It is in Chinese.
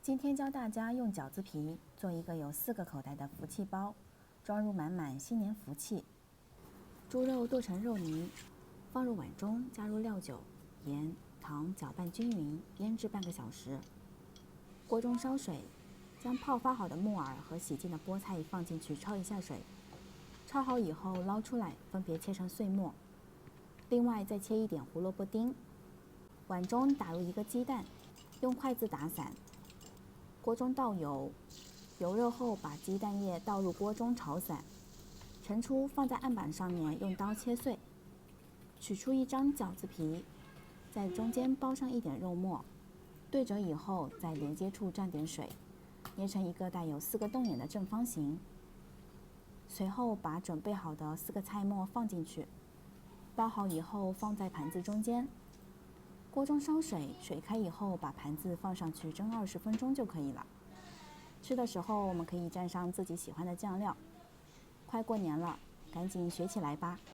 今天教大家用饺子皮做一个有4个口袋的福气包，装入满满新年福气。猪肉剁成肉泥，放入碗中，加入料酒、盐、糖，搅拌均匀，腌制半个小时。锅中烧水，将泡发好的木耳和洗净的菠菜放进去焯一下水，焯好以后捞出来，分别切成碎末。另外再切一点胡萝卜丁。碗中打入1个鸡蛋，用筷子打散。锅中倒油，油热后把鸡蛋液倒入锅中炒散，盛出放在案板上面，用刀切碎。取出一张饺子皮，在中间包上一点肉末，对折以后在连接处蘸点水，捏成一个带有4个洞眼的正方形。随后把准备好的4个菜末放进去，包好以后放在盘子中间。锅中烧水，水开以后把盘子放上去蒸20分钟就可以了。吃的时候我们可以蘸上自己喜欢的酱料。快过年了，赶紧学起来吧！